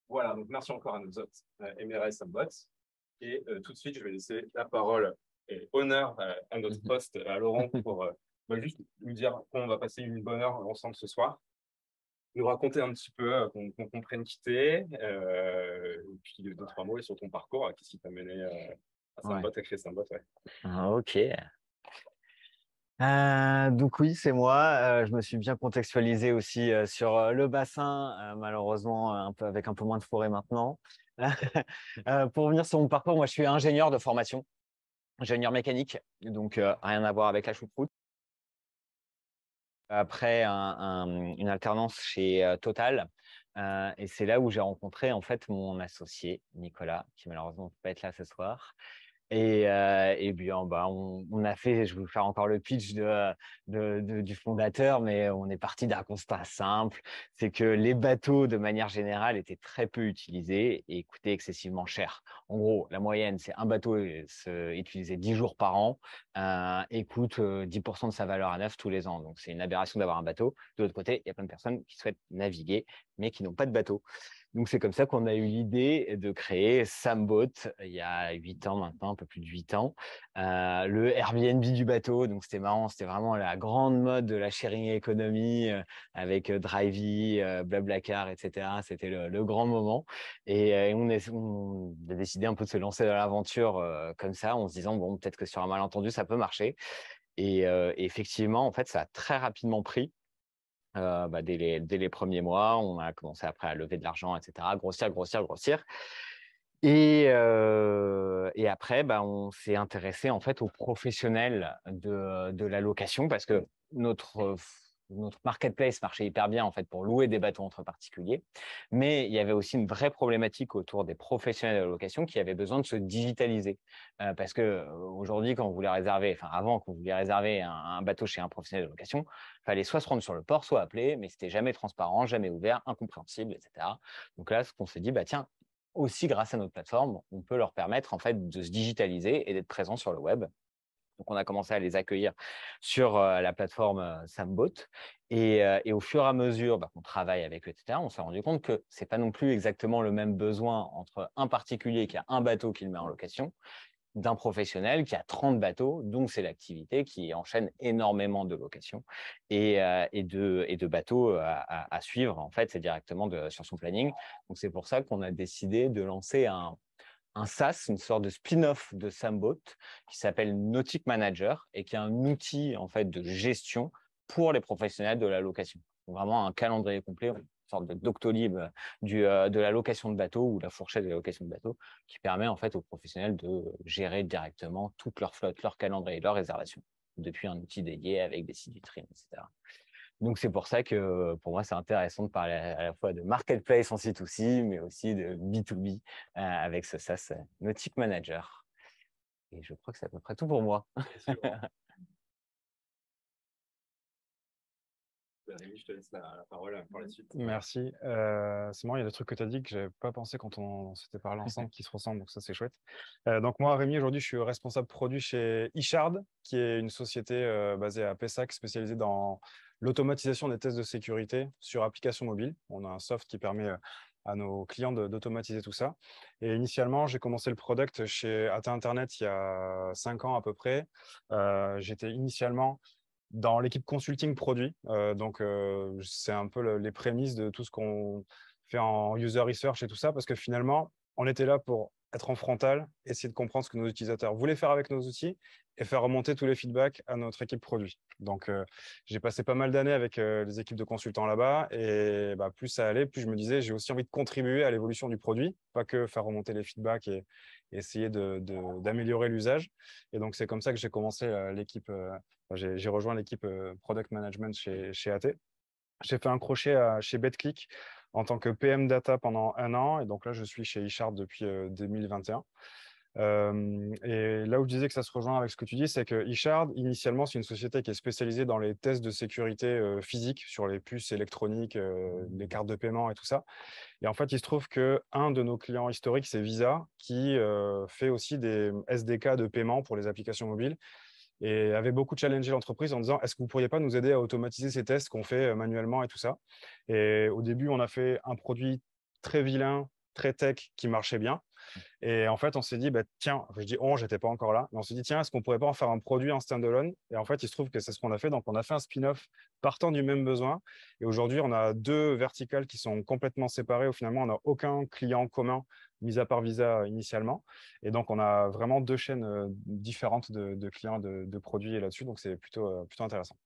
Voilà, donc merci encore à nos hôtes, Emera et Sambot. Et tout de suite, je vais laisser la parole et honneur à notre host, à Laurent, pour juste nous dire qu'on va passer une bonne heure ensemble ce soir. Nous raconter un petit peu, qu'on comprenne qui t'es, et puis deux, trois mots sur ton parcours, qu'est-ce qui t'a mené à Sambot, à créer Sambot, ouais. Ok. Donc oui, c'est moi. Je me suis bien contextualisé aussi sur le bassin, malheureusement un peu avec un peu moins de forêt maintenant. Pour revenir sur mon parcours, moi je suis ingénieur de formation, ingénieur mécanique, donc rien à voir avec la choucroute. Après une alternance chez Total, et c'est là où j'ai rencontré en fait mon associé Nicolas, qui malheureusement ne peut pas être là ce soir. Et bien, bah, on a fait, je vais vous faire encore le pitch du fondateur, mais on est parti d'un constat simple, c'est que les bateaux, de manière générale, étaient très peu utilisés et coûtaient excessivement cher. En gros, la moyenne, c'est un bateau utilisé 10 jours par an et coûte 10% de sa valeur à neuf tous les ans. Donc, c'est une aberration d'avoir un bateau. De l'autre côté, il y a plein de personnes qui souhaitent naviguer, mais qui n'ont pas de bateau. Donc, c'est comme ça qu'on a eu l'idée de créer Samboat il y a 8 ans maintenant, un peu plus de 8 ans. Le Airbnb du bateau, donc c'était marrant, c'était vraiment la grande mode de la sharing economy avec Drivey, Blablacar, etc. C'était le grand moment. Et on a décidé un peu de se lancer dans l'aventure comme ça, en se disant, bon, peut-être que sur un malentendu, ça peut marcher. Et effectivement, en fait, ça a très rapidement pris. Dès les premiers mois, on a commencé après à lever de l'argent, etc., grossir, grossir, grossir. Et après, on s'est intéressé en fait aux professionnels de la location parce que notre marketplace marchait hyper bien en fait pour louer des bateaux entre particuliers, mais il y avait aussi une vraie problématique autour des professionnels de la location qui avaient besoin de se digitaliser parce que aujourd'hui, quand vous voulez réserver, enfin avant, quand vous voulez réserver un bateau chez un professionnel de location, fallait soit se rendre sur le port, soit appeler, mais c'était jamais transparent, jamais ouvert, incompréhensible, etc. Donc là, ce qu'on s'est dit, bah tiens, aussi grâce à notre plateforme, on peut leur permettre en fait de se digitaliser et d'être présents sur le web. Donc, on a commencé à les accueillir sur la plateforme Sambot. Et au fur et à mesure qu'on travaille avec eux, etc., on s'est rendu compte que c'est pas non plus exactement le même besoin entre un particulier qui a un bateau qu'il met en location d'un professionnel qui a 30 bateaux, donc c'est l'activité qui enchaîne énormément de locations et de bateaux à suivre. En fait, c'est directement sur son planning. Donc, c'est pour ça qu'on a décidé de lancer un SaaS, une sorte de spin-off de Sambot qui s'appelle Nautic Manager et qui est un outil en fait de gestion pour les professionnels de la location. Donc, vraiment un calendrier complet, une sorte de Doctolib de la location de bateau ou la fourchette de la location de bateau qui permet en fait aux professionnels de gérer directement toute leur flotte, leur calendrier, leurs réservations depuis un outil dédié avec des sites vitrines, etc. Donc, c'est pour ça que pour moi, c'est intéressant de parler à la fois de marketplace en C2C, mais aussi de B2B avec ce SaaS Nautic Manager. Et je crois que c'est à peu près tout pour moi. Rémi, je te laisse la parole pour la suite. Merci. C'est marrant, il y a des trucs que tu as dit que je n'avais pas pensé quand on s'était parlé ensemble qui se ressemblent, donc ça c'est chouette. Donc moi, Rémi, aujourd'hui, je suis responsable produit chez Ishard, qui est une société basée à Pessac, spécialisée dans l'automatisation des tests de sécurité sur application mobile. On a un soft qui permet à nos clients d'automatiser tout ça. Et initialement, j'ai commencé le product chez AT Internet il y a 5 ans à peu près. J'étais initialement dans l'équipe consulting produit. C'est un peu les prémices de tout ce qu'on fait en user research et tout ça, parce que finalement, on était là pour être en frontal, essayer de comprendre ce que nos utilisateurs voulaient faire avec nos outils et faire remonter tous les feedbacks à notre équipe produit. J'ai passé pas mal d'années avec les équipes de consultants là-bas et plus ça allait, plus je me disais, j'ai aussi envie de contribuer à l'évolution du produit, pas que faire remonter les feedbacks et essayer d'améliorer l'usage. Et donc, c'est comme ça que j'ai commencé j'ai rejoint l'équipe Product Management chez AT. J'ai fait un crochet chez BetClick en tant que PM Data pendant 1 an. Et donc là, je suis chez eShard depuis 2021. Et là où je disais que ça se rejoint avec ce que tu dis, c'est que eShard, initialement, c'est une société qui est spécialisée dans les tests de sécurité physique sur les puces électroniques, les cartes de paiement et tout ça. Et en fait, il se trouve que un de nos clients historiques, c'est Visa, qui fait aussi des SDK de paiement pour les applications mobiles. et avait beaucoup challengé l'entreprise en disant, est-ce que vous ne pourriez pas nous aider à automatiser ces tests qu'on fait manuellement et tout ça. Et au début, on a fait un produit très vilain, très tech, qui marchait bien. Et en fait, on s'est dit, bah, tiens, je dis on, j'étais pas encore là, mais on s'est dit, tiens, est-ce qu'on pourrait pas en faire un produit en standalone? Et en fait, il se trouve que c'est ce qu'on a fait. Donc, on a fait un spin-off partant du même besoin. Et aujourd'hui, on a deux verticales qui sont complètement séparées. Au finalement, on n'a aucun client commun, mis à part Visa initialement. Et donc, on a vraiment deux chaînes différentes de clients, de produits là-dessus. Donc, c'est plutôt intéressant.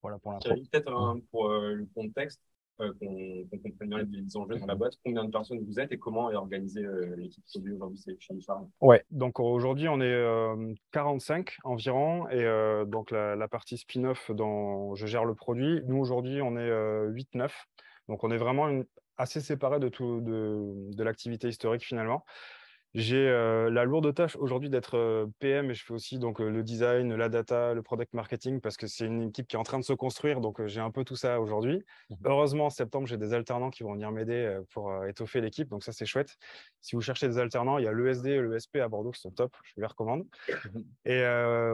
Voilà pour l'intro. Peut-être pour le contexte, qu'on comprenne bien les enjeux dans la boîte, combien de personnes vous êtes et comment est organisée l'équipe produit aujourd'hui chez Richard? Ouais, donc aujourd'hui, on est 45 environ. Et donc, la partie spin-off dont je gère le produit, nous, aujourd'hui, on est 8-9. Donc, on est vraiment assez séparés de l'activité historique finalement. J'ai la lourde tâche aujourd'hui d'être PM, et je fais aussi donc, le design, la data, le product marketing, parce que c'est une équipe qui est en train de se construire. Donc, j'ai un peu tout ça aujourd'hui. Heureusement, en septembre, j'ai des alternants qui vont venir m'aider pour étoffer l'équipe. Donc, ça, c'est chouette. Si vous cherchez des alternants, il y a l'ESD et l'ESP à Bordeaux qui sont top. Je vous les recommande. Et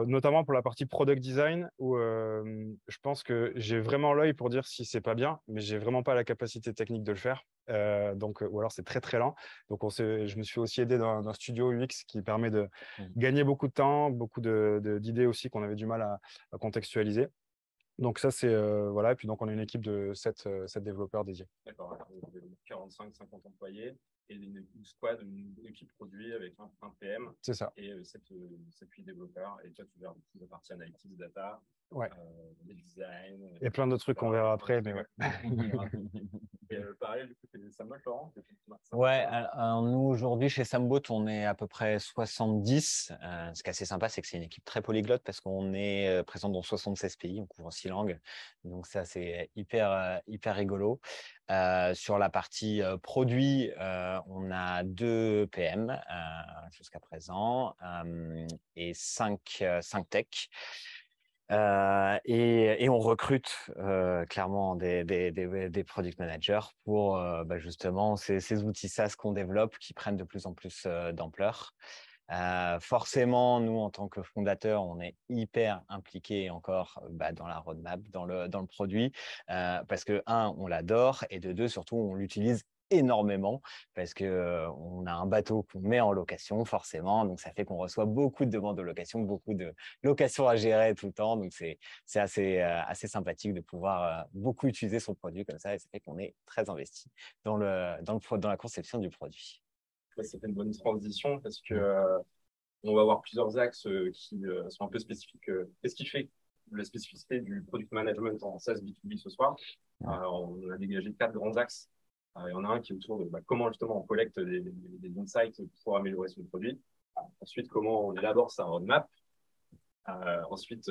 notamment pour la partie product design, où je pense que j'ai vraiment l'œil pour dire si c'est pas bien, mais j'ai vraiment pas la capacité technique de le faire. Donc, ou alors c'est très très lent. Donc, je me suis aussi aidé d'un studio UX qui permet de gagner beaucoup de temps, beaucoup d'idées aussi qu'on avait du mal à contextualiser. Donc ça, c'est voilà. Et puis donc, on a une équipe de 7 développeurs dédiés. D'accord, 45-50 employés et une squad, une équipe produit avec un PM C'est ça. et 7-8 développeurs. Et toi, tu gères la partie analytics, data, Ouais. les design. Et plein d'autres trucs qu'on verra après, mais ouais. Et pareil, du coup, c'est Samuel, Laurent? Ouais, alors, nous aujourd'hui chez Sambot, on est à peu près 70. Ce qui est assez sympa, c'est que c'est une équipe très polyglotte parce qu'on est présent dans 76 pays, on couvre 6 langues. Donc ça, c'est hyper rigolo. Sur la partie produit, on a 2 PM jusqu'à présent et 5 tech. Et on recrute clairement des product managers pour justement ces outils SaaS qu'on développe qui prennent de plus en plus d'ampleur. Forcément, nous, en tant que fondateurs, on est hyper impliqués encore dans la roadmap, dans le produit, parce que, un, on l'adore, et de deux, surtout, on l'utilise énormément parce que on a un bateau qu'on met en location forcément, donc ça fait qu'on reçoit beaucoup de demandes de location, beaucoup de locations à gérer tout le temps, donc c'est assez sympathique de pouvoir beaucoup utiliser son produit comme ça, et ça fait qu'on est très investi dans la conception du produit. Ça fait une bonne transition parce que on va avoir plusieurs axes qui sont un peu spécifiques. Qu'est-ce qui fait la spécificité du product management en SaaS B2B ce soir? On a dégagé 4 grands axes. Il y en a un qui est autour de comment justement on collecte des insights pour améliorer son produit. Ensuite, comment on élabore sa roadmap. Ensuite,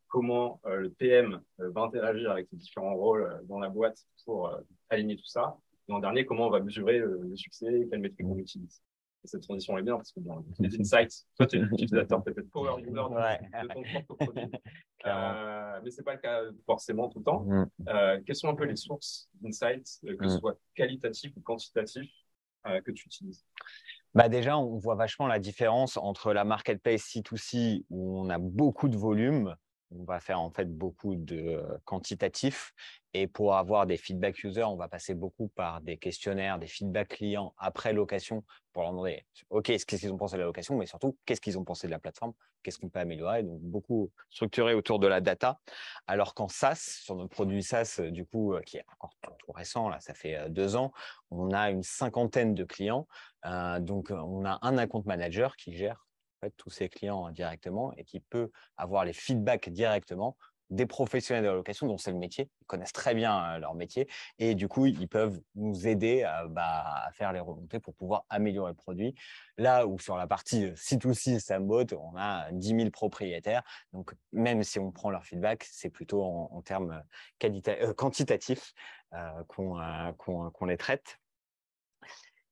comment le PM va interagir avec les différents rôles dans la boîte pour aligner tout ça. Et en dernier, comment on va mesurer le succès, quelle métrique on utilise. Et cette transition est bien parce que les insights, toi, tu es l'utilisateur peut-être power user de ton propre produit. Mais ce n'est pas le cas forcément tout le temps. Quelles sont un peu les sources d'insights, que ce soit qualitatif ou quantitatif, que tu utilises? Déjà, on voit vachement la différence entre la marketplace C2C où on a beaucoup de volume. On va faire en fait beaucoup de quantitatif, et pour avoir des feedback users, on va passer beaucoup par des questionnaires, des feedbacks clients après location pour leur demander OK, qu'est-ce qu'ils ont pensé de la location, mais surtout qu'est-ce qu'ils ont pensé de la plateforme, qu'est-ce qu'on peut améliorer. Donc beaucoup structuré autour de la data. Alors qu'en SaaS, sur notre produit SaaS, du coup, qui est encore tout récent, là, ça fait 2 ans, on a une 50aine de clients. Donc, on a un account manager qui gère en fait tous ses clients directement et qui peut avoir les feedbacks directement des professionnels de la location dont c'est le métier. Ils connaissent très bien leur métier et du coup, ils peuvent nous aider à faire les remontées pour pouvoir améliorer le produit. Là où sur la partie C2C, Sambot, on a 10 000 propriétaires. Donc, même si on prend leur feedback, c'est plutôt en termes quantitatifs qu'on les traite.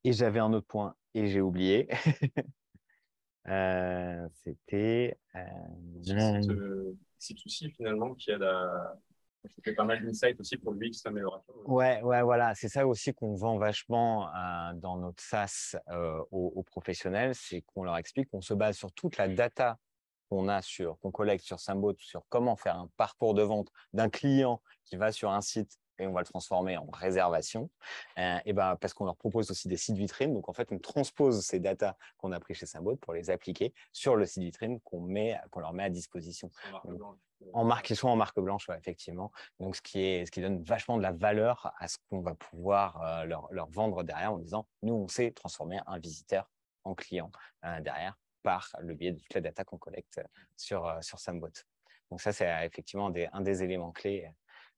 Et j'avais un autre point et j'ai oublié. C'était. C2C finalement qui aide à. Ça fait pas mal d'insights aussi pour l'UX amélioration. Ouais, voilà. C'est ça aussi qu'on vend vachement dans notre SaaS aux professionnels, c'est qu'on leur explique qu'on se base sur toute la data qu'on collecte sur Symbot sur comment faire un parcours de vente d'un client qui va sur un site et on va le transformer en réservation, et ben, parce qu'on leur propose aussi des sites vitrines. Donc, en fait, on transpose ces datas qu'on a pris chez Symbot pour les appliquer sur le site vitrine qu'on leur met à disposition. Ils sont en marque blanche, ouais, effectivement. Donc, ce qui donne vachement de la valeur à ce qu'on va pouvoir leur vendre derrière en disant, nous, on sait transformer un visiteur en client derrière par le biais de toute la data qu'on collecte sur Symbot. Donc, ça, c'est effectivement un des éléments clés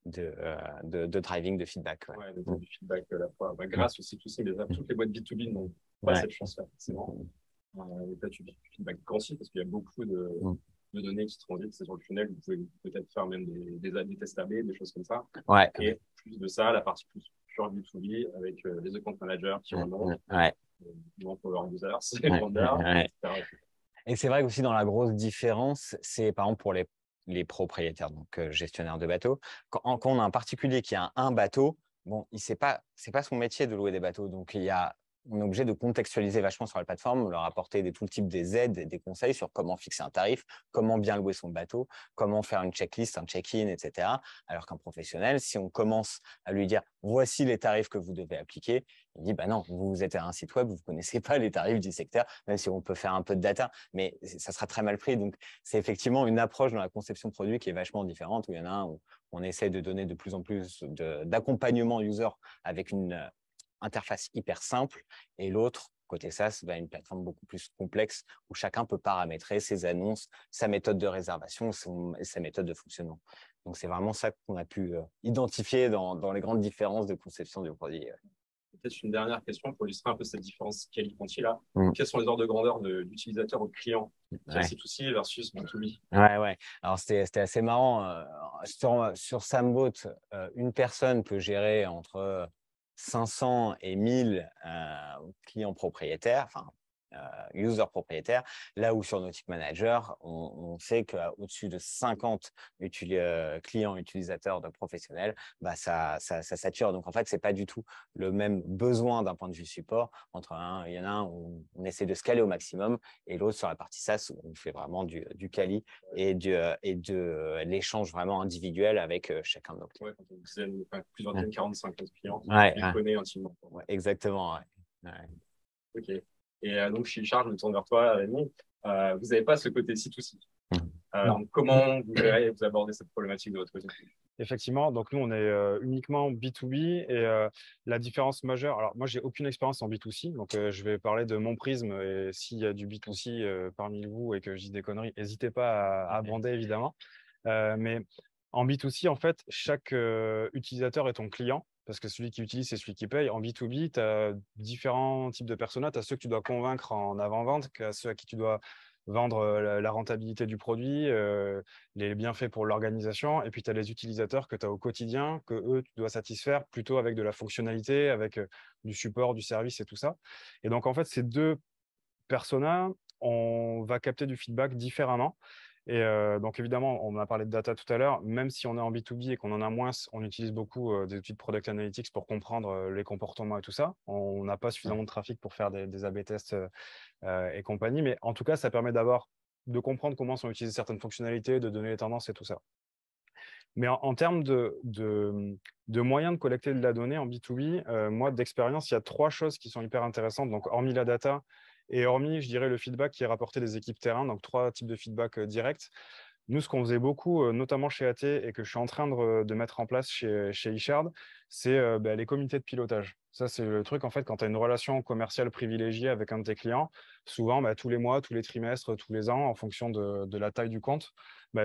de driving, de feedback. Ouais, du feedback à la fois. Grâce aussi, toutes les boîtes B2B n'ont pas cette chance-là, forcément. Là, tu feedback quanti parce qu'il y a beaucoup de données qui transitent sur le funnel. Vous pouvez peut-être faire même des tests AB, des choses comme ça. Ouais. Et plus de ça, la partie plus pure B2B avec les account managers qui remontent. Power users, etc. Et c'est vrai aussi dans la grosse différence, c'est par exemple pour les propriétaires, donc gestionnaires de bateaux. Quand on a un particulier qui a un bateau, bon, c'est pas son métier de louer des bateaux. Donc, on est obligé de contextualiser vachement sur la plateforme, leur apporter tout le type des aides, des conseils sur comment fixer un tarif, comment bien louer son bateau, comment faire une checklist, un check-in, etc. Alors qu'un professionnel, si on commence à lui dire « voici les tarifs que vous devez appliquer », il dit « bah non, vous êtes un site web, vous ne connaissez pas les tarifs du secteur, même si on peut faire un peu de data, mais ça sera très mal pris. » Donc, c'est effectivement une approche dans la conception de produit qui est vachement différente, où il y en a un où on essaie de donner de plus en plus d'accompagnement user avec une interface hyper simple, et l'autre, côté SaaS, une plateforme beaucoup plus complexe où chacun peut paramétrer ses annonces, sa méthode de réservation, sa méthode de fonctionnement. Donc, c'est vraiment ça qu'on a pu identifier dans les grandes différences de conception du produit. Peut-être une dernière question pour illustrer un peu cette différence quali-quanti là. Quels sont les ordres de grandeur d'utilisateurs ou de clients sur C2C versus B2B? Ouais. Alors, c'était assez marrant. Sur Symbot, une personne peut gérer entre 500 et 1000 clients propriétaires, enfin, users propriétaires, là où sur Nautic Manager, on sait qu'au-dessus de 50 clients utilisateurs de professionnels, ça sature. Donc, en fait, ce n'est pas du tout le même besoin d'un point de vue support. Il y en a un où on essaie de scaler au maximum et l'autre sur la partie SaaS où on fait vraiment du quali et de l'échange vraiment individuel avec chacun de nos clients. Quand on disait plusieurs dizaines, 40-50 clients, on les connaît intimement. Exactement. Ok. Et donc, chez Richard, je me tourne vers toi, Rémi. Vous n'avez pas ce côté C2C. Comment vous abordez cette problématique de votre côté? Effectivement, donc nous, on est uniquement B2B et la différence majeure, alors moi, j'ai aucune expérience en B2C, donc je vais parler de mon prisme et s'il y a du B2C parmi vous et que je dis des conneries, n'hésitez pas à bander, évidemment. Mais en B2C, en fait, chaque utilisateur est ton client parce que celui qui utilise, c'est celui qui paye. En B2B, tu as différents types de personas. Tu as ceux que tu dois convaincre en avant-vente, ceux à qui tu dois vendre la rentabilité du produit, les bienfaits pour l'organisation. Et puis, tu as les utilisateurs que tu as au quotidien, que eux, tu dois satisfaire plutôt avec de la fonctionnalité, avec du support, du service et tout ça. Et donc, en fait, ces deux personas, on va capter du feedback différemment. Et donc, évidemment, on a parlé de data tout à l'heure. Même si on est en B2B et qu'on en a moins, on utilise beaucoup des outils de Product Analytics pour comprendre les comportements et tout ça. On n'a pas suffisamment de trafic pour faire des A/B tests et compagnie. Mais en tout cas, ça permet d'abord de comprendre comment sont utilisées certaines fonctionnalités, de donner les tendances et tout ça. Mais en termes de moyens de collecter de la donnée en B2B, moi, d'expérience, il y a 3 choses qui sont hyper intéressantes. Donc, hormis la data et hormis, je dirais, le feedback qui est rapporté des équipes terrain, donc 3 types de feedback directs. Nous, ce qu'on faisait beaucoup, notamment chez AT et que je suis en train de mettre en place chez Ishard, c'est les comités de pilotage. Ça, c'est le truc, en fait, quand tu as une relation commerciale privilégiée avec un de tes clients, souvent, tous les mois, tous les trimestres, tous les ans, en fonction de la taille du compte,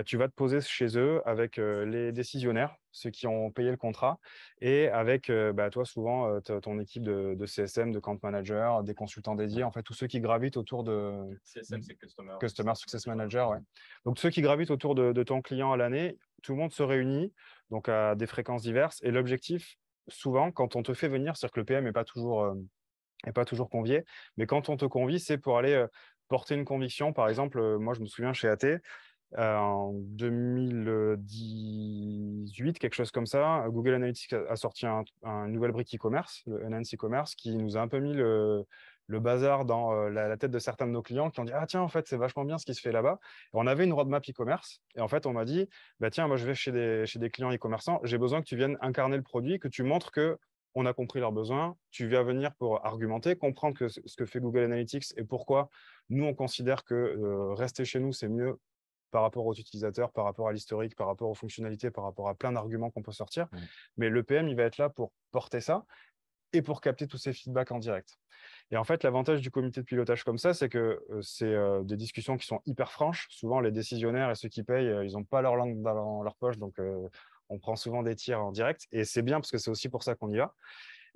tu vas te poser chez eux avec les décisionnaires, ceux qui ont payé le contrat, et avec toi, souvent, ton équipe de CSM, de Camp Manager, des consultants dédiés, en fait, tous ceux qui gravitent autour de… CSM, c'est Customer Success Manager, ouais. Donc, ceux qui gravitent autour de ton client à l'année, tout le monde se réunit, donc à des fréquences diverses, et l'objectif, souvent, quand on te fait venir, c'est-à-dire que le PM n'est pas toujours convié, mais quand on te convie, c'est pour aller porter une conviction. Par exemple, moi, je me souviens chez AT, en 2018, quelque chose comme ça, Google Analytics a sorti une nouvelle brique e-commerce, le Enhance e-commerce, qui nous a un peu mis le bazar dans la tête de certains de nos clients qui ont dit « Ah tiens, en fait, c'est vachement bien ce qui se fait là-bas. » Et on avait une roadmap e-commerce. Et en fait, on m'a dit bah, « Tiens, moi, je vais chez des clients e-commerçants. J'ai besoin que tu viennes incarner le produit, que tu montres que on a compris leurs besoins. Tu viens venir pour argumenter, comprendre ce que fait Google Analytics et pourquoi nous, on considère que rester chez nous, c'est mieux par rapport aux utilisateurs, par rapport à l'historique, par rapport aux fonctionnalités, par rapport à plein d'arguments qu'on peut sortir. Mais le PM, il va être là pour porter ça et pour capter tous ces feedbacks en direct. Et en fait, l'avantage du comité de pilotage comme ça, c'est que c'est des discussions qui sont hyper franches. Souvent, les décisionnaires et ceux qui payent, ils n'ont pas leur langue dans leur poche, donc on prend souvent des tirs en direct. Et c'est bien parce que c'est aussi pour ça qu'on y va.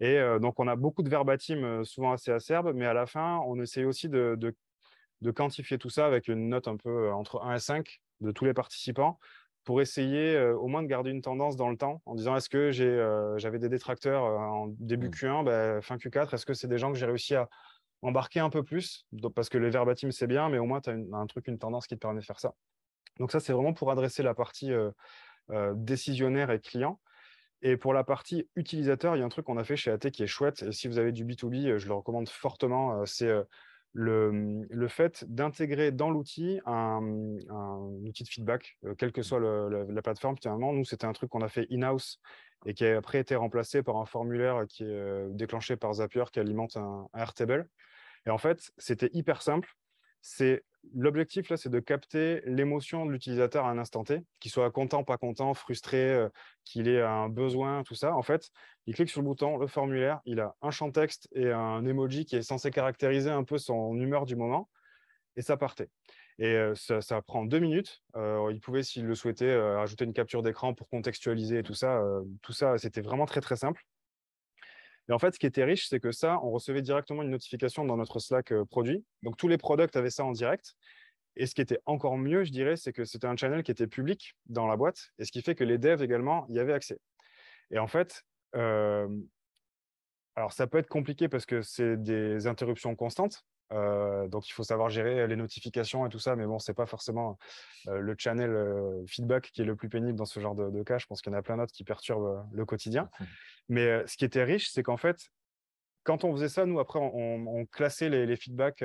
Et donc, on a beaucoup de verbatim, souvent assez acerbes, mais à la fin, on essaie aussi de quantifier tout ça avec une note un peu entre 1 et 5 de tous les participants pour essayer au moins de garder une tendance dans le temps en disant est-ce que j'avais des détracteurs en début Q1, ben, fin Q4, est-ce que c'est des gens que j'ai réussi à embarquer un peu plus parce que les verbatim c'est bien, mais au moins tu as un truc, une tendance qui te permet de faire ça. Donc ça, c'est vraiment pour adresser la partie décisionnaire et client. Et pour la partie utilisateur, il y a un truc qu'on a fait chez AT qui est chouette. Et si vous avez du B2B, je le recommande fortement. C'est le fait d'intégrer dans l'outil un outil de feedback, quelle que soit la plateforme. Finalement, nous, c'était un truc qu'on a fait in-house et qui a après été remplacé par un formulaire qui est déclenché par Zapier qui alimente un Airtable. Et en fait, c'était hyper simple. L'objectif, là, c'est de capter l'émotion de l'utilisateur à un instant T, qu'il soit content, pas content, frustré, qu'il ait un besoin, tout ça. En fait, il clique sur le bouton, le formulaire, il a un champ texte et un emoji qui est censé caractériser un peu son humeur du moment, et ça partait. Et ça prend 2 minutes. Il pouvait, s'il le souhaitait, ajouter une capture d'écran pour contextualiser et tout ça. Tout ça, c'était vraiment très, très simple. Et en fait, ce qui était riche, c'est que ça, on recevait directement une notification dans notre Slack produit. Donc, tous les products avaient ça en direct. Et ce qui était encore mieux, je dirais, c'est que c'était un channel qui était public dans la boîte. Et ce qui fait que les devs également y avaient accès. Et en fait, alors ça peut être compliqué parce que c'est des interruptions constantes. Donc, il faut savoir gérer les notifications et tout ça. Mais bon, ce n'est pas forcément le channel feedback qui est le plus pénible dans ce genre de cas. Je pense qu'il y en a plein d'autres qui perturbent le quotidien. Mais ce qui était riche, c'est qu'en fait, quand on faisait ça, nous, après, on classait les feedbacks.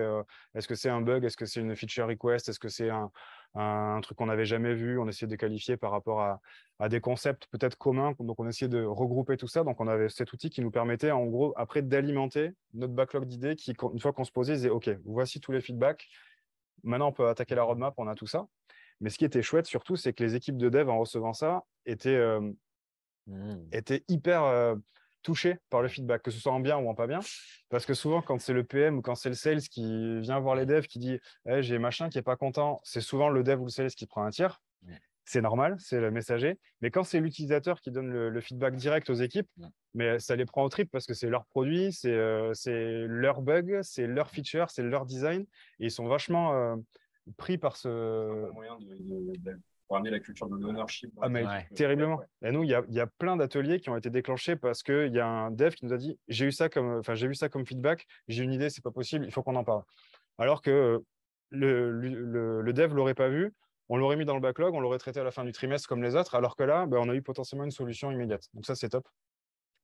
Est-ce que c'est un bug? Est-ce que c'est une feature request? Est-ce que c'est un truc qu'on n'avait jamais vu? On essayait de qualifier par rapport à des concepts peut-être communs. Donc, on essayait de regrouper tout ça. Donc, on avait cet outil qui nous permettait, en gros, après, d'alimenter notre backlog d'idées qui, une fois qu'on se posait, disait, OK, voici tous les feedbacks. Maintenant, on peut attaquer la roadmap. On a tout ça. Mais ce qui était chouette, surtout, c'est que les équipes de dev, en recevant ça, étaient hyper touché par le feedback, que ce soit en bien ou en pas bien. Parce que souvent, quand c'est le PM ou quand c'est le sales qui vient voir les devs, qui dit hey, j'ai machin qui n'est pas content, c'est souvent le dev ou le sales qui prend un tir. C'est normal, c'est le messager. Mais quand c'est l'utilisateur qui donne le feedback direct aux équipes, mais ça les prend au trip parce que c'est leur produit, c'est leur bug, c'est leur feature, c'est leur design. Et ils sont vachement pris par ce moyen pour amener la culture de l'ownership. Ah, mais terriblement. Et nous, il y a plein d'ateliers qui ont été déclenchés parce qu'il y a un dev qui nous a dit j'ai vu ça comme feedback, j'ai une idée, c'est pas possible, il faut qu'on en parle. Alors que le dev l'aurait pas vu, on l'aurait mis dans le backlog, on l'aurait traité à la fin du trimestre comme les autres, alors que là, on a eu potentiellement une solution immédiate. Donc ça, c'est top.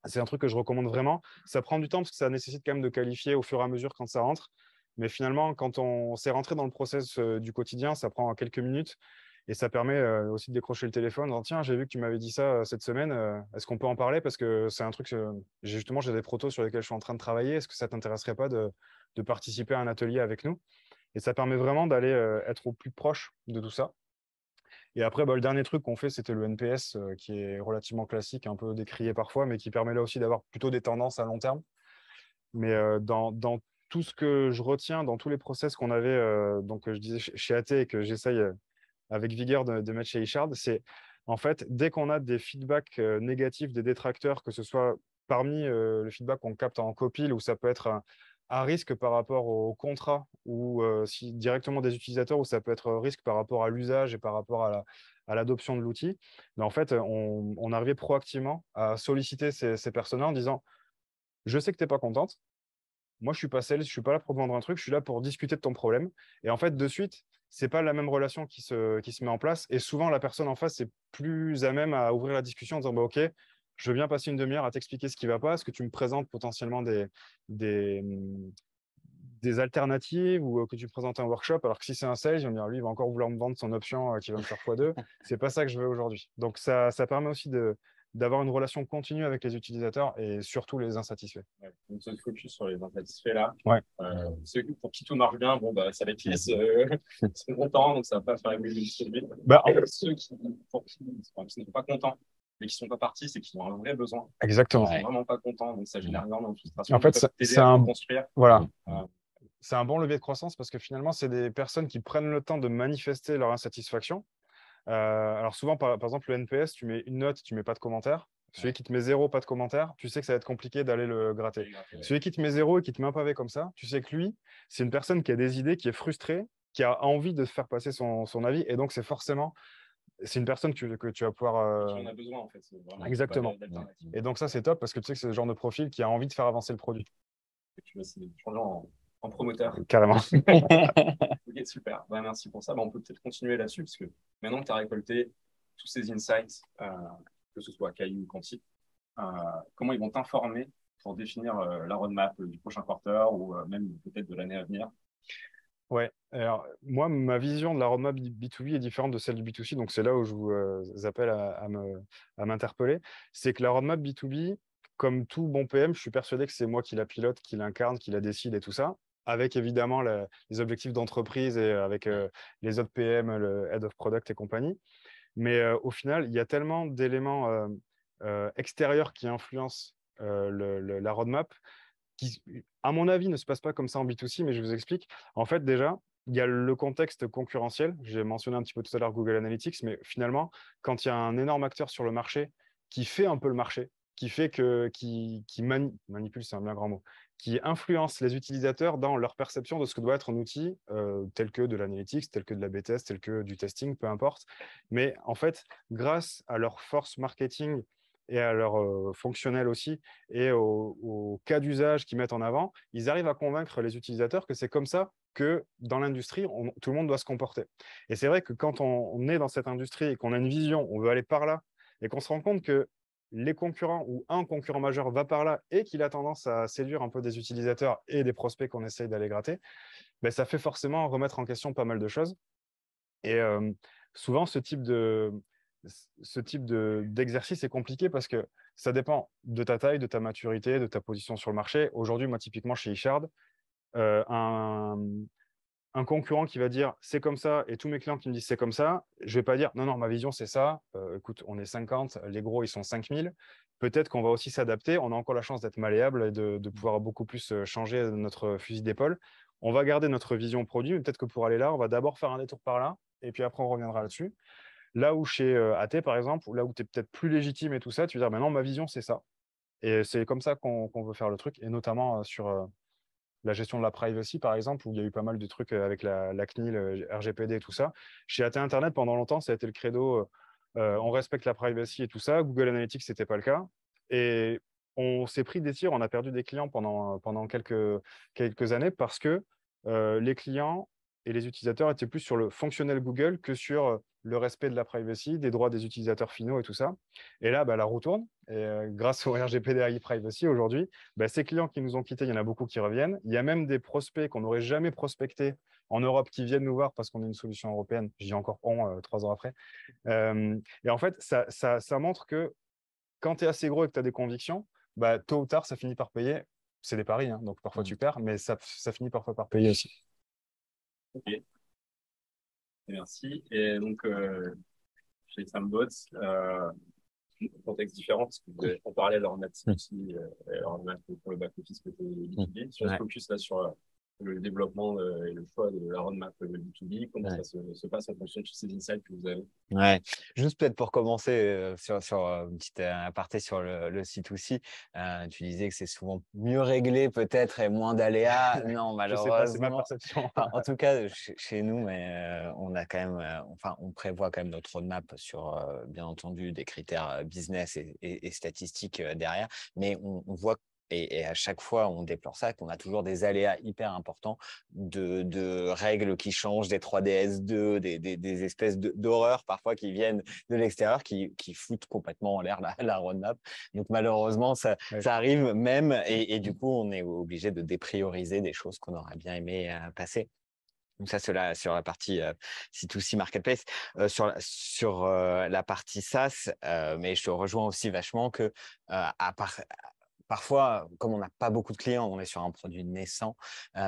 C'est un truc que je recommande vraiment. Ça prend du temps parce que ça nécessite quand même de qualifier au fur et à mesure quand ça rentre. Mais finalement, quand on s'est rentré dans le process du quotidien, ça prend quelques minutes. Et ça permet aussi de décrocher le téléphone en disant tiens, j'ai vu que tu m'avais dit ça cette semaine, est-ce qu'on peut en parler? Parce que c'est un truc, justement, j'ai des protos sur lesquels je suis en train de travailler. Est-ce que ça t'intéresserait pas de participer à un atelier avec nous? Et ça permet vraiment d'aller être au plus proche de tout ça. Et après, le dernier truc qu'on fait, c'était le NPS, qui est relativement classique, un peu décrié parfois, mais qui permet là aussi d'avoir plutôt des tendances à long terme. Mais dans tout ce que je retiens, dans tous les process qu'on avait, donc je disais chez AT et que j'essaye avec vigueur de mettre chez Ishard, c'est en fait, dès qu'on a des feedbacks négatifs des détracteurs, que ce soit parmi le feedback qu'on capte en copil, ou ça peut être un risque par rapport au contrat, ou si directement des utilisateurs, ou ça peut être un risque par rapport à l'usage et par rapport à l'adoption de l'outil, mais en fait, on arrivait proactivement à solliciter ces personnes-là en disant « Je sais que tu n'es pas contente, moi, je suis pas sales, je suis pas là pour te vendre un truc, je suis là pour discuter de ton problème. » Et en fait, de suite, c'est pas la même relation qui se met en place. Et souvent, la personne en face est plus à même à ouvrir la discussion en disant OK, je veux bien passer une demi-heure à t'expliquer ce qui va pas. Est-ce que tu me présentes potentiellement des des alternatives ou que tu présentes un workshop, alors que si c'est un sales, il va me dire, lui, il va encore vouloir me vendre son option qui va me faire x2. C'est pas ça que je veux aujourd'hui. Donc, ça permet aussi d'avoir une relation continue avec les utilisateurs et surtout les insatisfaits. Ouais. Donc, se focus sur les insatisfaits là. Ouais. Ceux pour qui tout marche bien, bon, bah, ça les pièces, ils sont contents, donc ça va pas faire évoluer le distribuer. Bah, Ceux pour qui ne sont pas contents, mais qui ne sont pas partis, c'est qu'ils ont un vrai besoin. exactement. Ils ne sont vraiment pas contents, donc ça génère énormément de frustration. En fait, Ils peuvent t'aider c'est à un, construire. voilà. C'est un bon levier de croissance parce que finalement, c'est des personnes qui prennent le temps de manifester leur insatisfaction. Alors souvent, par exemple, le NPS, tu mets une note, tu mets pas de commentaire. Celui qui te met 0, pas de commentaire, tu sais que ça va être compliqué d'aller le gratter. Celui qui te met 0 et qui te met un pavé comme ça, tu sais que lui, c'est une personne qui a des idées, qui est frustrée, qui a envie de faire passer son avis. Et donc, c'est une personne que tu vas pouvoir. Qui en a besoin, en fait. Exactement. Et donc, ça, c'est top parce que tu sais que c'est le genre de profil qui a envie de faire avancer le produit. Tu vas changer en promoteur. Carrément. Ok, super. Bah, merci pour ça. Bah, on peut peut-être continuer là-dessus parce que maintenant que tu as récolté tous ces insights, que ce soit Caillou ou Quanti, comment ils vont t'informer pour définir la roadmap du prochain quarter ou même peut-être de l'année à venir? Ouais, alors moi, ma vision de la roadmap B2B est différente de celle du B2C, donc c'est là où je vous appelle à m'interpeller. C'est que la roadmap B2B, comme tout bon PM, je suis persuadé que c'est moi qui la pilote, qui l'incarne, qui la décide et tout ça, avec évidemment les objectifs d'entreprise et avec les autres PM, le Head of Product et compagnie. Mais au final, il y a tellement d'éléments extérieurs qui influencent la roadmap qui, à mon avis, ne se passe pas comme ça en B2C, mais je vous explique. En fait, déjà, il y a le contexte concurrentiel. J'ai mentionné un petit peu tout à l'heure Google Analytics, mais finalement, quand il y a un énorme acteur sur le marché qui fait un peu le marché, qui fait qui manipule, c'est un bien grand mot, qui influence les utilisateurs dans leur perception de ce que doit être un outil tel que de l'analytics, tel que de la B-test, tel que du testing, peu importe. Mais en fait, grâce à leur force marketing et à leur fonctionnel aussi, et au cas d'usage qu'ils mettent en avant, ils arrivent à convaincre les utilisateurs que c'est comme ça que dans l'industrie, tout le monde doit se comporter. Et c'est vrai que quand on est dans cette industrie et qu'on a une vision, on veut aller par là, et qu'on se rend compte que les concurrents ou un concurrent majeur va par là et qu'il a tendance à séduire un peu des utilisateurs et des prospects qu'on essaye d'aller gratter, ben ça fait forcément remettre en question pas mal de choses. Et souvent, d'exercice est compliqué parce que ça dépend de ta taille, de ta maturité, de ta position sur le marché. Aujourd'hui, moi, typiquement, chez Ishard, euh, un, un concurrent qui va dire c'est comme ça et tous mes clients qui me disent c'est comme ça, je vais pas dire non, non, ma vision c'est ça. Écoute, on est 50, les gros ils sont 5000. Peut-être qu'on va aussi s'adapter. On a encore la chance d'être malléable et de pouvoir beaucoup plus changer notre fusil d'épaule. On va garder notre vision produit, mais peut-être que pour aller là, on va d'abord faire un détour par là et puis après on reviendra là-dessus. Là où chez AT par exemple, là où tu es peut-être plus légitime et tout ça, tu vas dire maintenant ma vision c'est ça. Et c'est comme ça qu'on veut faire le truc, et notamment sur la gestion de la privacy, par exemple, où il y a eu pas mal de trucs avec la CNIL, RGPD et tout ça. Chez AT Internet, pendant longtemps, ça a été le credo, on respecte la privacy et tout ça. Google Analytics, ce n'était pas le cas. Et on s'est pris des tirs, on a perdu des clients pendant quelques années parce que les clients et les utilisateurs étaient plus sur le fonctionnel Google que sur le respect de la privacy, des droits des utilisateurs finaux et tout ça. Et là, bah, la roue tourne. Et grâce au RGPD e-privacy aujourd'hui, bah, ces clients qui nous ont quittés, il y en a beaucoup qui reviennent. Il y a même des prospects qu'on n'aurait jamais prospectés en Europe qui viennent nous voir parce qu'on est une solution européenne. Je dis encore on 3 ans après. Et en fait, ça montre que quand tu es assez gros et que tu as des convictions, bah, tôt ou tard, ça finit par payer. C'est des paris, hein, donc parfois tu perds, mais ça finit parfois par payer aussi. Ok, merci. Et donc, chez Sambots, contexte différent, parce que on parlait de leur roadmap aussi, leur roadmap pour le back-office côté B2B. Si on se focus là sur le développement et le choix de la roadmap B2B, comment ça se passe en fonction de tous ces insights que vous avez? Ouais, juste peut-être pour commencer sur une petite aparté sur le C2C, tu disais que c'est souvent mieux réglé peut-être et moins d'aléas. Non, Je sais pas, c'est ma malheureusement. perception. Enfin, en tout cas, chez nous, mais on a quand même, enfin, on prévoit quand même notre roadmap sur, bien entendu, des critères business et statistiques derrière, mais on voit et à chaque fois, on déplore ça, qu'on a toujours des aléas hyper importants de règles qui changent, des 3DS2, des espèces d'horreurs parfois qui viennent de l'extérieur, qui foutent complètement en l'air la roadmap. Donc malheureusement, ça arrive même, et du coup, on est obligé de déprioriser des choses qu'on aurait bien aimé passer. Donc ça, c'est sur la partie C2C Marketplace. Sur la partie SaaS, mais je te rejoins aussi vachement que parfois, comme on n'a pas beaucoup de clients, on est sur un produit naissant,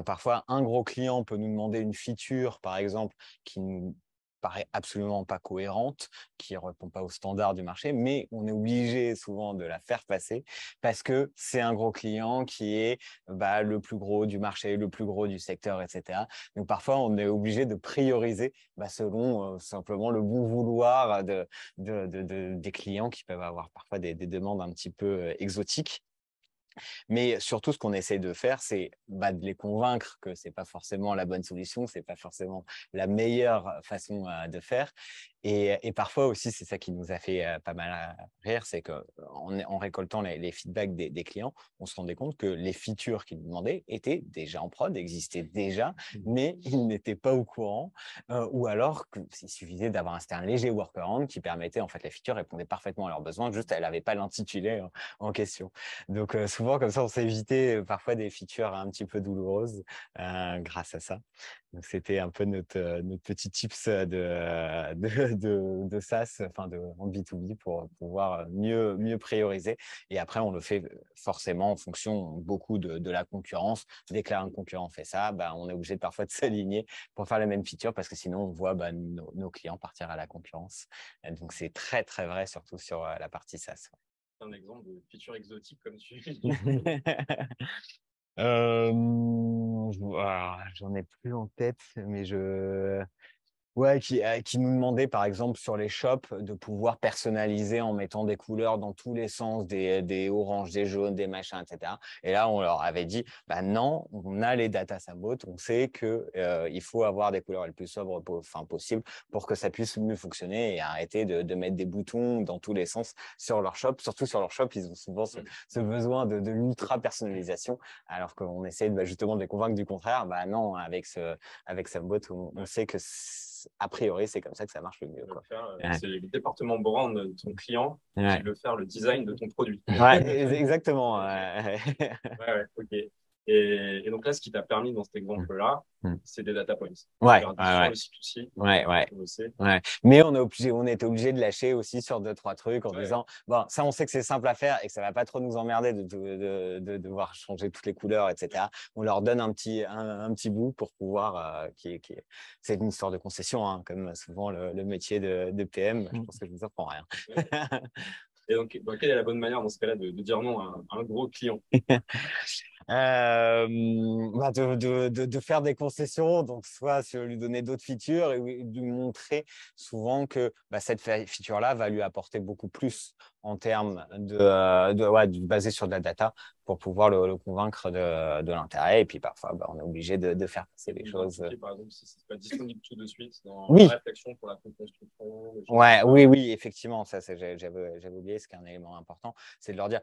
parfois un gros client peut nous demander une feature, par exemple, qui nous paraît absolument pas cohérente, qui ne répond pas aux standards du marché, mais on est obligé souvent de la faire passer parce que c'est un gros client qui est le plus gros du marché, le plus gros du secteur, etc. Donc parfois, on est obligé de prioriser selon simplement le bon vouloir des clients qui peuvent avoir parfois des demandes un petit peu exotiques. Mais surtout, ce qu'on essaie de faire, c'est de les convaincre que ce n'est pas forcément la bonne solution, ce n'est pas forcément la meilleure façon de faire. Et parfois aussi, c'est ça qui nous a fait pas mal rire, c'est qu'en récoltant les feedbacks des clients, on se rendait compte que les features qu'ils nous demandaient étaient déjà en prod, existaient déjà, mais ils n'étaient pas au courant. Ou alors, il suffisait d'avoir un léger workaround qui permettait, en fait, les features répondaient parfaitement à leurs besoins, juste elles n'avaient pas l'intitulé en question. Donc, souvent, comme ça, on s'est évité parfois des features un petit peu douloureuses grâce à ça. Donc, c'était un peu notre petit tips de SaaS, en B2B pour pouvoir mieux prioriser. Et après, on le fait forcément en fonction beaucoup de la concurrence. Dès que là, un concurrent fait ça, on est obligé parfois de s'aligner pour faire les mêmes features parce que sinon, on voit nos clients partir à la concurrence. Et donc, c'est très, très vrai, surtout sur la partie SaaS. Un exemple de feature exotique comme tu J'en ai plus en tête, mais ouais, qui nous demandait, par exemple, sur les shops, de pouvoir personnaliser en mettant des couleurs dans tous les sens, des oranges, des jaunes, des machins, etc. Et là, on leur avait dit, non, on a les data symbols, on sait qu'il faut avoir des couleurs les plus sobres possible pour que ça puisse mieux fonctionner et arrêter de mettre des boutons dans tous les sens sur leur shop. Surtout sur leur shop, ils ont souvent ce besoin de l'ultra personnalisation, alors qu'on essaie justement de les convaincre du contraire. Non, avec Sambot, on sait que a priori, c'est comme ça que ça marche le mieux. C'est le département brand de ton client qui veut faire le design de ton produit. Ouais, exactement. Ok. Et donc là, ce qui t'a permis dans cet exemple-là, c'est des data points. Ouais, sur le C2C. Ouais. Mais on était obligé de lâcher aussi sur 2-3 trucs en disant, ça, on sait que c'est simple à faire et que ça va pas trop nous emmerder de devoir changer toutes les couleurs, etc. On leur donne un petit bout pour pouvoir, c'est une histoire de concession, hein, comme souvent le métier de PM. Je pense que je vous apprends rien. Et donc, quelle est la bonne manière dans ce cas-là de dire non à un gros client? De faire des concessions, donc soit lui donner d'autres features et lui montrer souvent que cette feature-là va lui apporter beaucoup plus en termes basé sur de la data pour pouvoir le convaincre de l'intérêt. Et puis parfois, on est obligé de faire passer les choses. Par exemple, si ce n'est pas disponible tout de suite dans la réflexion pour la construction. Oui, effectivement, ça, j'avais oublié, ce qui est un élément important, c'est de leur dire,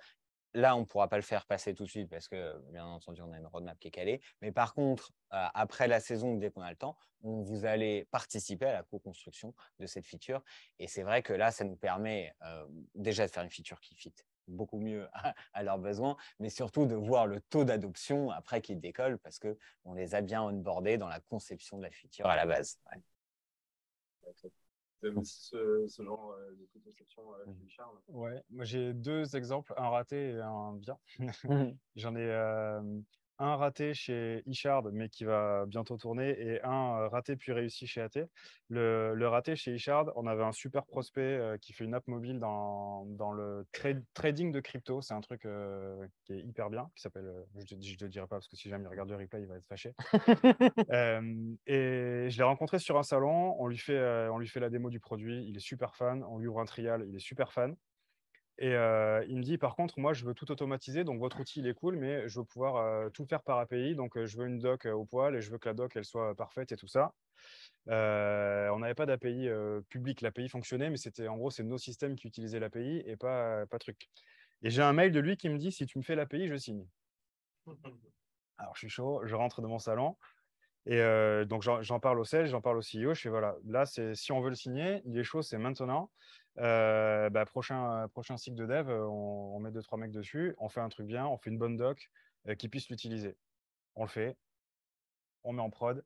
là, on ne pourra pas le faire passer tout de suite parce que, bien entendu, on a une roadmap qui est calée. Mais par contre, après la saison, dès qu'on a le temps, vous allez participer à la co-construction de cette feature. Et c'est vrai que là, ça nous permet déjà de faire une feature qui fit beaucoup mieux à leurs besoins, mais surtout de voir le taux d'adoption après qui décolle parce qu'on les a bien onboardés dans la conception de la feature à la base. Vous avez aussi ce genre de conception chez Charles? Ouais, moi j'ai 2 exemples, un raté et un bien. J'en ai un raté chez Ishard, mais qui va bientôt tourner, et un raté puis réussi chez AT. Le raté chez Ishard, on avait un super prospect qui fait une app mobile dans le trading de crypto. C'est un truc qui est hyper bien, qui s'appelle, je te le dirai pas parce que si jamais il regarde le replay, il va être fâché. Et je l'ai rencontré sur un salon, on lui fait la démo du produit, il est super fan, on lui ouvre un trial, il est super fan. Et il me dit, par contre, moi, je veux tout automatiser, donc votre outil, il est cool, mais je veux pouvoir tout faire par API, donc je veux une doc au poil et je veux que la doc, elle soit parfaite et tout ça. On n'avait pas d'API publique, l'API fonctionnait, mais c'était en gros, c'est nos systèmes qui utilisaient l'API et pas truc. Et j'ai un mail de lui qui me dit, si tu me fais l'API, je signe. Alors, je suis chaud, je rentre dans mon salon. Et donc, j'en parle au sales, j'en parle au CEO. Je fais, voilà, là, si on veut le signer, il est chaud, c'est maintenant. Prochain cycle de dev, on met 2-3 mecs dessus, on fait un truc bien, on fait une bonne doc qui puisse l'utiliser. On le fait, on met en prod,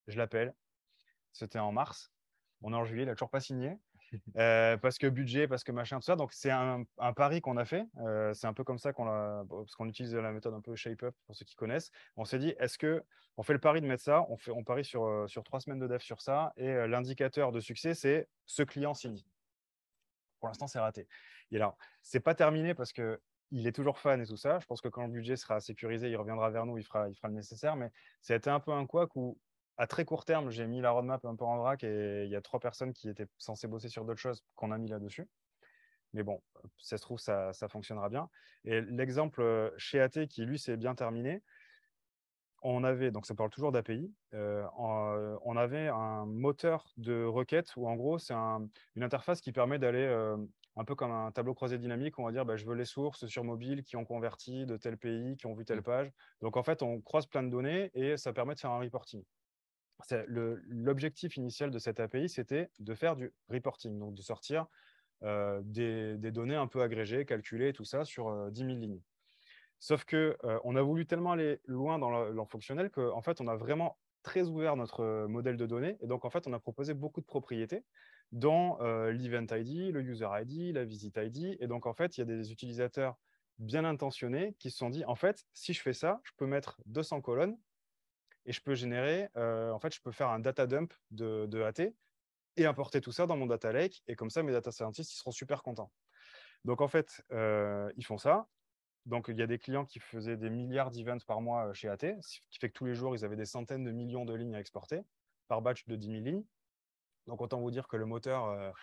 je l'appelle. C'était en mars. On est en juillet, il n'a toujours pas signé. Parce que budget, parce que machin, tout ça. Donc, c'est un pari qu'on a fait. C'est un peu comme ça parce qu'on utilise la méthode un peu shape-up pour ceux qui connaissent. On s'est dit, est-ce que on fait le pari de mettre ça, on parie sur 3 semaines de dev sur ça, et l'indicateur de succès, c'est ce client signe. Pour l'instant, c'est raté. Et alors, c'est pas terminé parce que il est toujours fan et tout ça. Je pense que quand le budget sera sécurisé, il reviendra vers nous, il fera le nécessaire. Mais ça a été un peu un couac où, à très court terme, j'ai mis la roadmap un peu en vrac et il y a 3 personnes qui étaient censées bosser sur d'autres choses qu'on a mis là-dessus. Mais bon, ça se trouve, ça fonctionnera bien. Et l'exemple chez AT qui, lui, s'est bien terminé, on avait, donc ça parle toujours d'API, on avait un moteur de requête où en gros, c'est une interface qui permet d'aller un peu comme un tableau croisé dynamique. On va dire, je veux les sources sur mobile qui ont converti de tel pays, qui ont vu telle page. Donc en fait, on croise plein de données et ça permet de faire un reporting. L'objectif initial de cette API, c'était de faire du reporting, donc de sortir des données un peu agrégées, calculées, tout ça sur 10 000 lignes. Sauf que on a voulu tellement aller loin dans le fonctionnel qu'en fait, on a vraiment très ouvert notre modèle de données. Et donc, en fait, on a proposé beaucoup de propriétés, dont l'event ID, le user ID, la visit ID. Et donc, en fait, il y a des utilisateurs bien intentionnés qui se sont dit, en fait, si je fais ça, je peux mettre 200 colonnes et je peux générer, en fait, je peux faire un data dump de AT et importer tout ça dans mon data lake. Et comme ça, mes data scientists, ils seront super contents. Donc, en fait, ils font ça. Donc, il y a des clients qui faisaient des milliards d'events par mois chez AT, ce qui fait que tous les jours, ils avaient des centaines de millions de lignes à exporter par batch de 10 000 lignes. Donc, autant vous dire que le moteur,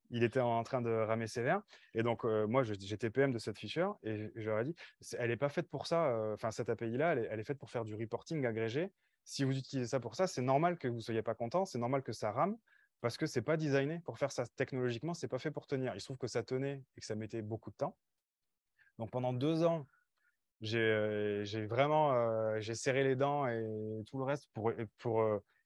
il était en train de ramer sévère. Et donc, moi, j'étais PM de cette feature et je leur ai dit, elle n'est pas faite pour ça. Enfin, cette API-là, elle est faite pour faire du reporting agrégé. Si vous utilisez ça pour ça, c'est normal que vous ne soyez pas content, c'est normal que ça rame parce que ce n'est pas designé pour faire ça technologiquement, ce n'est pas fait pour tenir. Il se trouve que ça tenait et que ça mettait beaucoup de temps. Donc, pendant 2 ans, j'ai vraiment j'ai serré les dents et tout le reste pour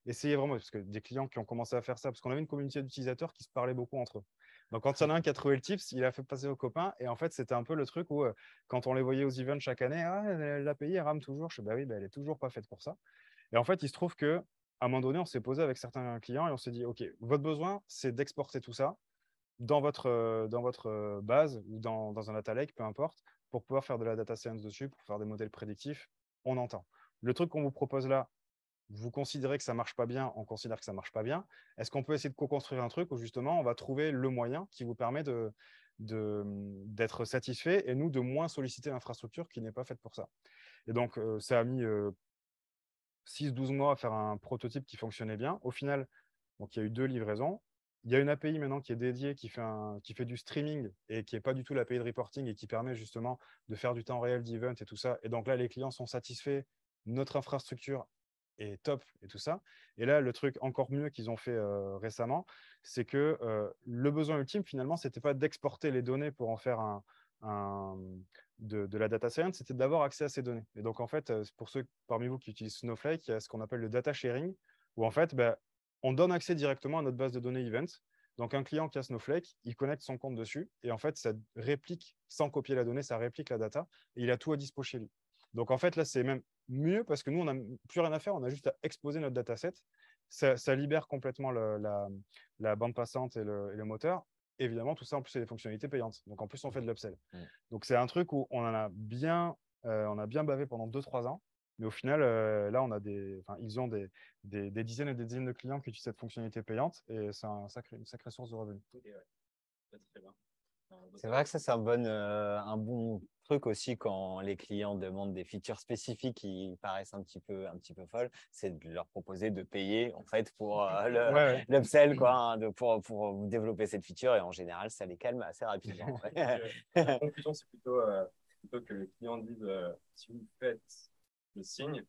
essayer vraiment, parce que des clients qui ont commencé à faire ça, parce qu'on avait une communauté d'utilisateurs qui se parlaient beaucoup entre eux. Donc, quand il y en a un qui a trouvé le tips, il a fait passer aux copains. Et en fait, c'était un peu le truc où, quand on les voyait aux events chaque année, ah, l'API, elle rame toujours. Je dis, bah oui, elle n'est toujours pas faite pour ça. Et en fait, il se trouve qu'à un moment donné, on s'est posé avec certains clients et on s'est dit, OK, votre besoin, c'est d'exporter tout ça dans votre base ou dans un data lake, peu importe, pour pouvoir faire de la data science dessus, pour faire des modèles prédictifs, on entend. Le truc qu'on vous propose là, vous considérez que ça ne marche pas bien, on considère que ça ne marche pas bien. Est-ce qu'on peut essayer de co-construire un truc où justement on va trouver le moyen qui vous permet d'être satisfait et nous de moins solliciter l'infrastructure qui n'est pas faite pour ça. Et donc, ça a mis 6-12 mois à faire un prototype qui fonctionnait bien. Au final, donc, il y a eu 2 livraisons. Il y a une API maintenant qui est dédiée, qui fait du streaming et qui n'est pas du tout l'API de reporting et qui permet justement de faire du temps réel d'event et tout ça. Et donc là, les clients sont satisfaits. Notre infrastructure est top et tout ça. Et là, le truc encore mieux qu'ils ont fait récemment, c'est que le besoin ultime, finalement, ce n'était pas d'exporter les données pour en faire de la data science, c'était d'avoir accès à ces données. Et donc, en fait, pour ceux parmi vous qui utilisent Snowflake, il y a ce qu'on appelle le data sharing, où en fait, on donne accès directement à notre base de données event. Donc, un client qui a Snowflake, il connecte son compte dessus et en fait, ça réplique, sans copier la donnée, ça réplique la data et il a tout à dispo chez lui. Donc, en fait, là, c'est même mieux parce que nous, on n'a plus rien à faire, on a juste à exposer notre dataset. Ça libère complètement la bande passante et le moteur. Évidemment, tout ça, en plus, c'est des fonctionnalités payantes. Donc, en plus, on fait de l'upsell. Donc, c'est un truc où on a bien bavé pendant 2-3 ans. Mais au final, là, ils ont des dizaines et des dizaines de clients qui utilisent cette fonctionnalité payante et c'est une sacrée source de revenus. Okay, ouais. Très bien. C'est vrai que ça, c'est un bon truc aussi quand les clients demandent des features spécifiques qui paraissent un petit peu folles, c'est de leur proposer de payer en fait pour l'upsell, quoi, hein, pour développer cette feature et en général, ça les calme assez rapidement. La conclusion, c'est plutôt que les clients disent si vous faites le signe,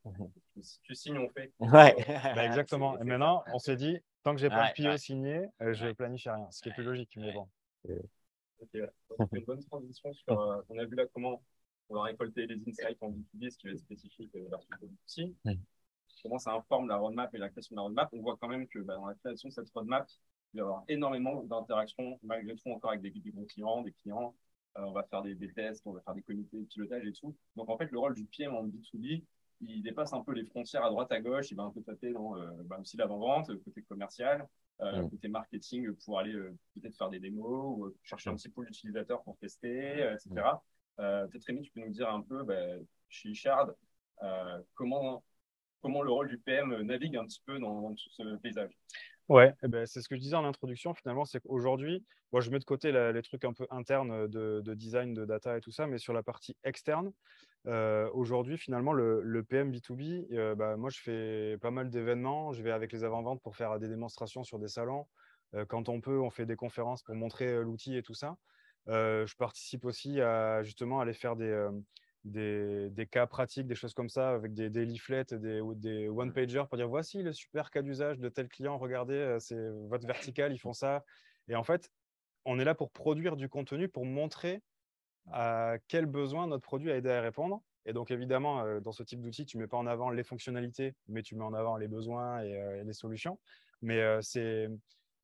si tu signes, on fait. Ouais. Exactement. Et maintenant, on s'est dit, tant que j'ai pas le PO ouais. signé, je planifie rien, ce qui est plus logique. Mais bon. Ok, ouais. Donc, on fait une bonne transition sur. On a vu là comment on va récolter les insights en B2B, ce qui va être spécifique versus B2C. Comment ça informe la roadmap et la création de la roadmap. On voit quand même que dans la création de cette roadmap, il va y avoir énormément d'interactions, malgré tout, encore avec des gros clients, des clients. On va faire des tests, on va faire des comités de pilotage et tout. Donc, en fait, le rôle du PM en B2B, il dépasse un peu les frontières à droite, à gauche. Il va un peu taper dans aussi l'avant-vente, le côté commercial, côté marketing pour aller peut-être faire des démos ou chercher un petit peu d'utilisateurs pour tester, etc. Peut-être Rémi, tu peux nous dire un peu chez Ishard, comment le rôle du PM navigue un petit peu dans tout ce paysage. Ouais, eh ben, c'est ce que je disais en introduction, finalement, c'est qu'aujourd'hui, moi je mets de côté les trucs un peu internes de design, de data et tout ça, mais sur la partie externe, aujourd'hui, finalement, le PM B2B, moi je fais pas mal d'événements, je vais avec les avant-ventes pour faire des démonstrations sur des salons. Quand on peut, on fait des conférences pour montrer l'outil et tout ça. Je participe aussi à justement aller faire des cas pratiques, des choses comme ça, avec des leaflets, des one-pagers pour dire voici le super cas d'usage de tel client, regardez, c'est votre vertical, ils font ça. Et en fait, on est là pour produire du contenu, pour montrer à quel besoin notre produit a aidé à répondre. Et donc, évidemment, dans ce type d'outil, tu ne mets pas en avant les fonctionnalités, mais tu mets en avant les besoins et les solutions. Mais c'est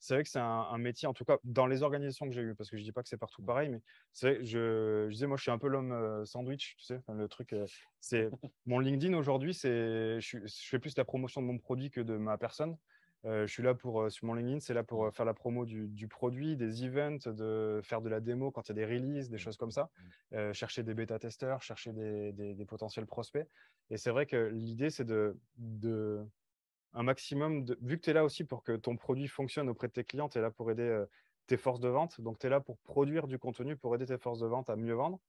vrai que c'est un métier, en tout cas, dans les organisations que j'ai eues, parce que je ne dis pas que c'est partout pareil, mais c'est vrai, je disais, moi, je suis un peu l'homme sandwich, tu sais, enfin, le truc, c'est mon LinkedIn aujourd'hui, je fais plus la promotion de mon produit que de ma personne. Je suis là pour, sur mon LinkedIn, c'est là pour faire la promo du produit, des events, de faire de la démo quand il y a des releases, des choses comme ça, chercher des bêta-testeurs, chercher des potentiels prospects. Et c'est vrai que l'idée, c'est de un maximum, vu que tu es là aussi pour que ton produit fonctionne auprès de tes clients, tu es là pour aider tes forces de vente. Donc, tu es là pour produire du contenu pour aider tes forces de vente à mieux vendre.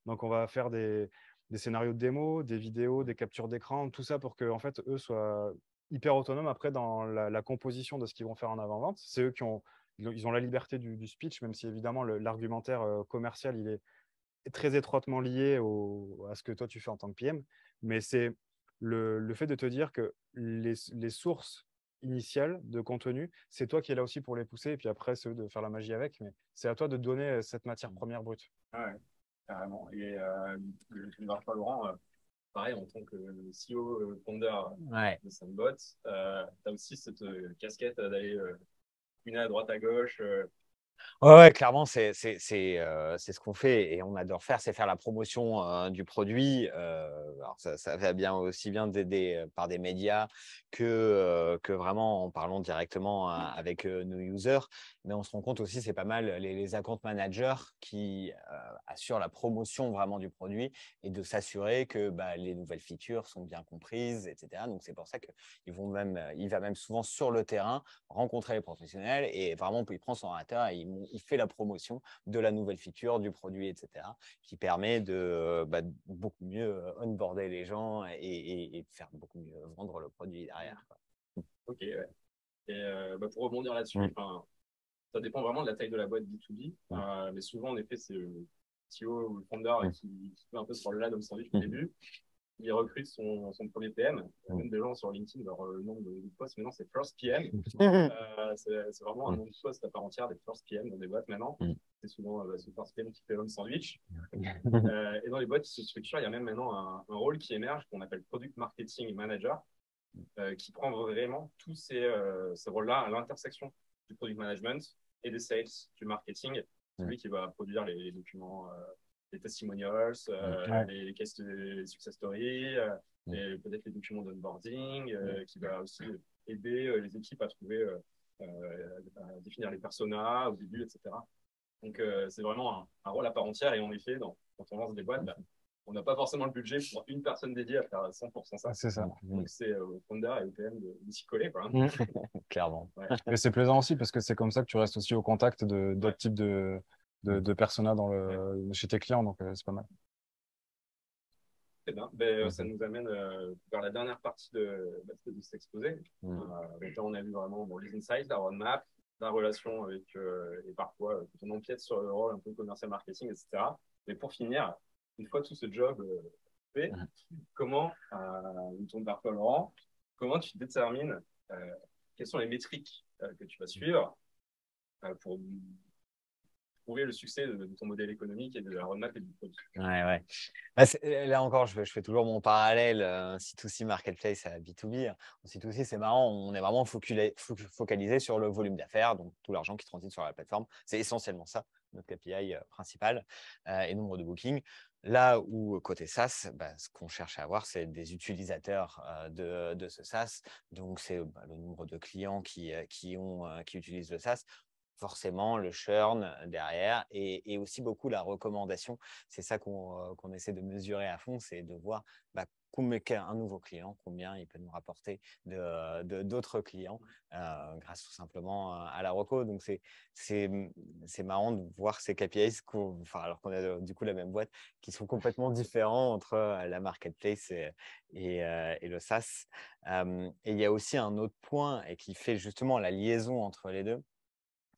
Donc, on va faire des scénarios de démo, des vidéos, des captures d'écran, tout ça pour que, en fait, eux soient hyper autonomes après dans la composition de ce qu'ils vont faire en avant-vente. C'est eux ils ont la liberté du speech, même si évidemment l'argumentaire commercial, il est très étroitement lié à ce que toi tu fais en tant que PM. Mais c'est le fait de te dire que les sources initiales de contenu, c'est toi qui es là aussi pour les pousser, et puis après, c'est eux de faire la magie avec. Mais c'est à toi de donner cette matière première brute. Ouais, carrément. Et je ne marche pas Laurent, pareil, en tant que CEO founder Ouais. de Sandbot, tu as aussi cette casquette d'aller à droite à gauche. Ouais, clairement, c'est ce qu'on fait et on adore faire, c'est faire la promotion du produit. Alors ça va bien aussi bien d'aider par des médias que vraiment en parlant directement avec nos users. Mais on se rend compte aussi, c'est pas mal les account managers qui assurent la promotion vraiment du produit et de s'assurer que les nouvelles features sont bien comprises, etc. Donc c'est pour ça qu'il va même souvent sur le terrain rencontrer les professionnels et vraiment, il prend son ordinateur et il fait la promotion de la nouvelle feature, du produit, etc., qui permet de beaucoup mieux onboarder les gens et de faire beaucoup mieux vendre le produit derrière, quoi. Ok, ouais. Et pour rebondir là-dessus, ça dépend vraiment de la taille de la boîte B2B. Mais souvent, en effet, c'est le CEO ou le founder qui fait un peu sur le lad au sandwich au début. Il recrute son premier PM. Même des gens sur LinkedIn, leur nom de poste maintenant, c'est First PM. C'est vraiment un nom de poste à part entière des First PM dans des boîtes maintenant. C'est souvent ce First PM qui fait l'homme sandwich. Et dans les boîtes qui se structurent, il y a même maintenant un rôle qui émerge qu'on appelle Product Marketing Manager, qui prend vraiment tous ces rôles-là à l'intersection du product management et des sales, du marketing. Celui qui va produire les documents, les testimonials, les success stories, et peut-être les documents d'onboarding, qui va aussi aider les équipes à trouver, à définir les personas au début, etc. Donc, c'est vraiment un rôle à part entière. Et en effet, quand on lance des boîtes, on n'a pas forcément le budget pour une personne dédiée à faire 100% ça. C'est ça. Donc, c'est au founder et au PM de s'y coller, quoi. Clairement. Ouais. Mais c'est plaisant aussi parce que c'est comme ça que tu restes aussi au contact d'autres types de personas chez tes clients. Donc, c'est pas mal. Très bien. Ça nous amène vers la dernière partie de cet exposé. Donc là, on a vu vraiment les insights, la roadmap, la relation avec, et parfois, quand on empiète sur le rôle un peu commercial marketing, etc. Mais pour finir, une fois tout ce job fait, comment, ton parcours Laurent, comment tu détermines quelles sont les métriques que tu vas suivre pour prouver le succès de ton modèle économique et de la roadmap et du produit. Ouais. Bah, là encore, je fais toujours mon parallèle C2C marketplace à B2B. En C2C, c'est marrant, on est vraiment focalisé sur le volume d'affaires, donc tout l'argent qui transite sur la plateforme. C'est essentiellement ça, notre KPI principal, et nombre de bookings. Là où côté SaaS, ce qu'on cherche à avoir, c'est des utilisateurs de ce SaaS. Donc, c'est le nombre de clients qui utilisent le SaaS. Forcément, le churn derrière et aussi beaucoup la recommandation. C'est ça qu'on essaie de mesurer à fond, c'est de voir un nouveau client, combien il peut nous rapporter d'autres clients grâce tout simplement à la reco. Donc, c'est marrant de voir ces KPIs, alors qu'on a du coup la même boîte, qui sont complètement différents entre la marketplace et le SaaS. Et il y a aussi un autre point et qui fait justement la liaison entre les deux.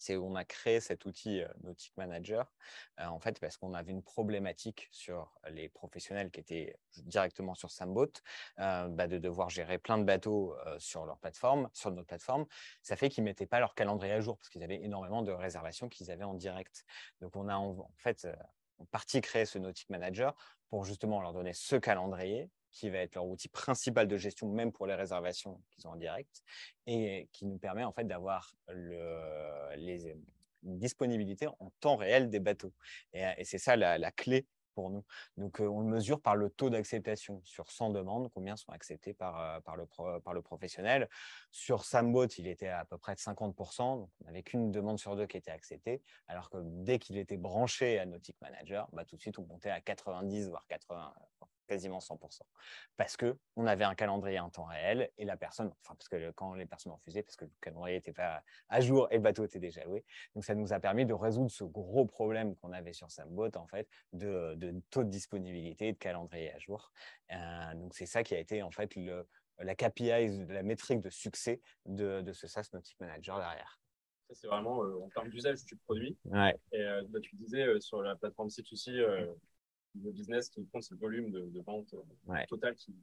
C'est où on a créé cet outil Nautic Manager, en fait, parce qu'on avait une problématique sur les professionnels qui étaient directement sur Samboat, de devoir gérer plein de bateaux sur notre plateforme. Ça fait qu'ils ne mettaient pas leur calendrier à jour parce qu'ils avaient énormément de réservations qu'ils avaient en direct. Donc, on a en fait en partie créé ce Nautic Manager pour justement leur donner ce calendrier qui va être leur outil principal de gestion, même pour les réservations qu'ils ont en direct, et qui nous permet en fait d'avoir les disponibilités en temps réel des bateaux. Et c'est ça la clé pour nous. Donc, on le mesure par le taux d'acceptation. Sur 100 demandes, combien sont acceptées par le professionnel. Sur Samboat, il était à peu près de 50%. Donc, on n'avait qu'une demande sur deux qui était acceptée. Alors que dès qu'il était branché à Nautic Manager, tout de suite, on montait à 90, voire 80, quasiment 100%. Parce qu'on avait un calendrier en temps réel et la personne, parce que quand les personnes refusaient, parce que le calendrier n'était pas à jour et le bateau était déjà loué. Donc, ça nous a permis de résoudre ce gros problème qu'on avait sur Samboat, en fait, de taux de disponibilité, de calendrier à jour. Donc, c'est ça qui a été, en fait, la KPI, la métrique de succès de ce SaaS Nautic Manager derrière. Ça, c'est vraiment en termes d'usage du produit. Ouais. Et tu disais sur la plateforme C2C, le business qui compte, c'est le volume de vente total qui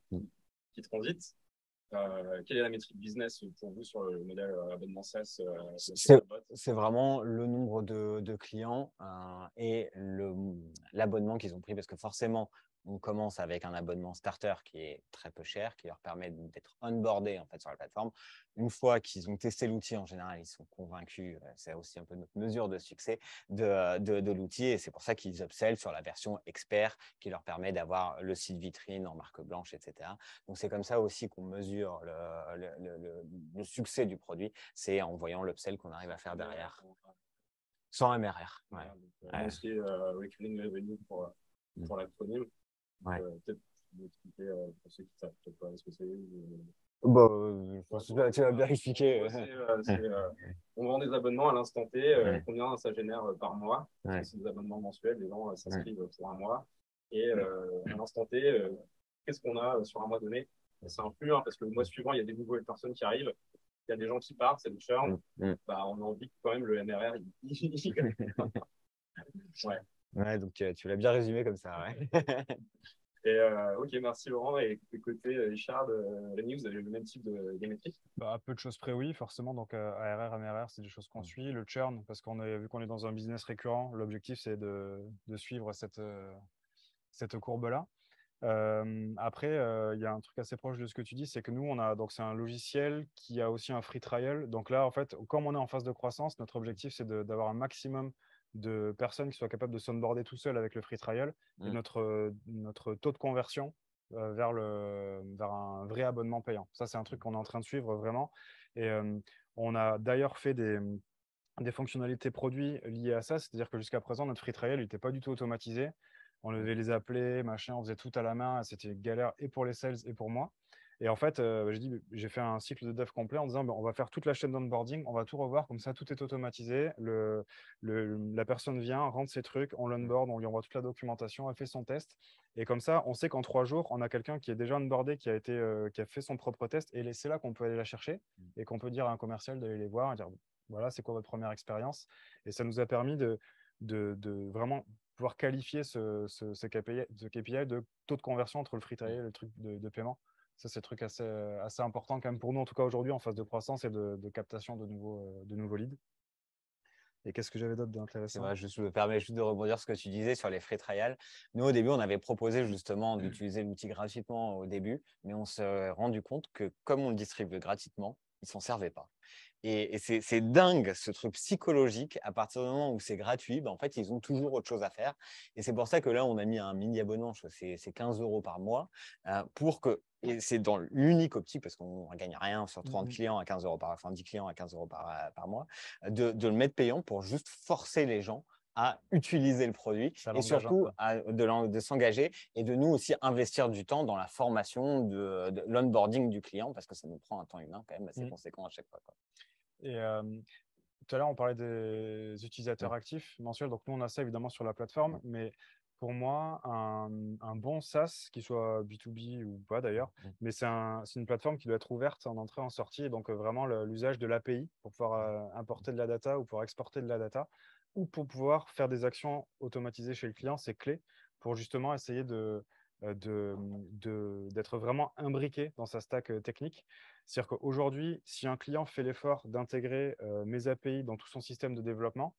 transite. Quelle est la métrique business pour vous sur le modèle abonnement SaaS C'est vraiment le nombre de clients et l'abonnement qu'ils ont pris, parce que forcément, on commence avec un abonnement starter qui est très peu cher, qui leur permet d'être onboardés en fait, sur la plateforme. Une fois qu'ils ont testé l'outil, en général, ils sont convaincus, c'est aussi un peu notre mesure de succès de l'outil, et c'est pour ça qu'ils upsell sur la version expert qui leur permet d'avoir le site vitrine en marque blanche, etc. Donc, c'est comme ça aussi qu'on mesure le succès du produit, c'est en voyant l'upsell qu'on arrive à faire derrière. Sans MRR. Monthly Recurring Revenue pour l'acronyme. Peut-être expliquer pour ceux qui ne savent peut-être pas ce que c'est. Je pense que tu vas bien expliquer. On vend des abonnements à l'instant T, combien ça génère par mois. Parce que c'est des abonnements mensuels, les gens s'inscrivent pour un mois. Et à l'instant T, qu'est-ce qu'on a sur un mois donné? C'est influe, parce que le mois suivant, il y a des nouvelles personnes qui arrivent. Il y a des gens qui partent, c'est le churn. On a envie que quand même le MRR. Donc tu l'as bien résumé comme ça. Et ok, merci Laurent. Et côté Richard, Rémi, vous avez le même type de métriques? À peu de choses près, oui, forcément. Donc, ARR, MRR, c'est des choses qu'on suit. Le churn, parce vu qu'on est dans un business récurrent, l'objectif, c'est de suivre cette courbe-là. Après, il y a un truc assez proche de ce que tu dis, c'est que nous, c'est un logiciel qui a aussi un free trial. Donc là, en fait, comme on est en phase de croissance, notre objectif, c'est d'avoir un maximum de personnes qui soient capables de s'onboarder tout seul avec le free trial. Et notre taux de conversion vers un vrai abonnement payant. Ça, c'est un truc qu'on est en train de suivre vraiment. Et on a d'ailleurs fait des fonctionnalités produits liées à ça. C'est-à-dire que jusqu'à présent, notre free trial n'était pas du tout automatisé. On devait les appeler, machin, on faisait tout à la main. C'était galère et pour les sales et pour moi. Et en fait, j'ai fait un cycle de dev complet en disant on va faire toute la chaîne d'onboarding, on va tout revoir, comme ça tout est automatisé. La personne vient, rentre ses trucs, on l'onboard, on lui envoie toute la documentation, elle fait son test. Et comme ça, on sait qu'en 3 jours, on a quelqu'un qui est déjà onboardé, qui a fait son propre test. Et c'est là qu'on peut aller la chercher et qu'on peut dire à un commercial d'aller les voir et dire voilà, c'est quoi votre première expérience. Et ça nous a permis de vraiment pouvoir qualifier ce KPI de taux de conversion entre le free trial et le truc de paiement. Ça, c'est un truc assez important quand même pour nous, en tout cas aujourd'hui, en phase de croissance et de captation de nouveaux leads. Et qu'est-ce que j'avais d'autre d'intéressant? Je me permets juste de rebondir sur ce que tu disais sur les free trials. Nous, au début, on avait proposé justement d'utiliser l'outil gratuitement au début, mais on s'est rendu compte que comme on le distribue gratuitement, ils ne s'en servaient pas. Et c'est dingue, ce truc psychologique. À partir du moment où c'est gratuit, en fait, ils ont toujours autre chose à faire. Et c'est pour ça que là, on a mis un mini abonnement, c'est 15 € par mois, pour que, et c'est dans l'unique optique, parce qu'on ne gagne rien sur 30 clients à 15 € enfin 10 clients à 15 € par mois, de le mettre payant pour juste forcer les gens à utiliser le produit et surtout de s'engager et de nous aussi investir du temps dans la formation de l'onboarding du client parce que ça nous prend un temps humain quand même assez conséquent à chaque fois, quoi. Et tout à l'heure, on parlait des utilisateurs actifs mensuels. Donc, nous, on a ça évidemment sur la plateforme. Mais pour moi, un bon SaaS, qu'il soit B2B ou pas d'ailleurs, mais c'est une plateforme qui doit être ouverte en entrée, en sortie. Et donc, vraiment, l'usage de l'API pour pouvoir importer de la data ou pour exporter de la data ou pour pouvoir faire des actions automatisées chez le client, c'est clé pour justement essayer d'être vraiment imbriqué dans sa stack technique. C'est-à-dire qu'aujourd'hui, si un client fait l'effort d'intégrer mes API dans tout son système de développement,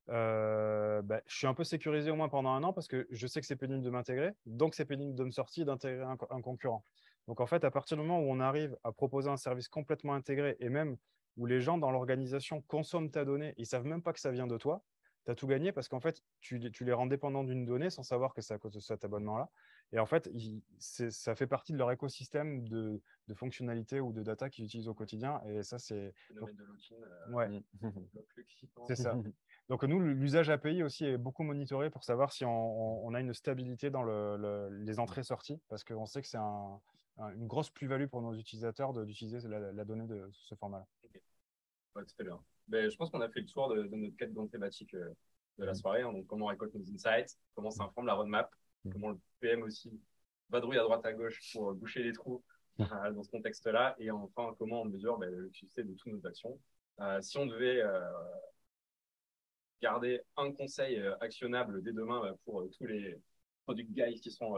je suis un peu sécurisé au moins pendant un an parce que je sais que c'est pénible de m'intégrer, donc c'est pénible de me sortir et d'intégrer un concurrent. Donc en fait, à partir du moment où on arrive à proposer un service complètement intégré et même où les gens dans l'organisation consomment ta donnée, ils ne savent même pas que ça vient de toi, tu as tout gagné parce qu'en fait, tu les rends dépendants d'une donnée sans savoir que c'est à cause de cet abonnement-là. Et en fait, ça fait partie de leur écosystème de fonctionnalités ou de data qu'ils utilisent au quotidien. Et ça, c'est… Ouais, c'est ça. Donc, nous, l'usage API aussi est beaucoup monitoré pour savoir si on a une stabilité dans les entrées-sorties, parce qu'on sait que c'est une grosse plus-value pour nos utilisateurs d'utiliser la donnée de ce format-là. Okay. Ouais, très bien. Je pense qu'on a fait le tour de notre quête dans thématique de la soirée. Donc, comment on récolte nos insights, comment ça informe la roadmap, comment le PM aussi vadrouille à droite à gauche pour boucher les trous dans ce contexte-là, et enfin, comment on mesure le succès de toutes nos actions. Si on devait garder un conseil actionnable dès demain pour tous les product guys qui sont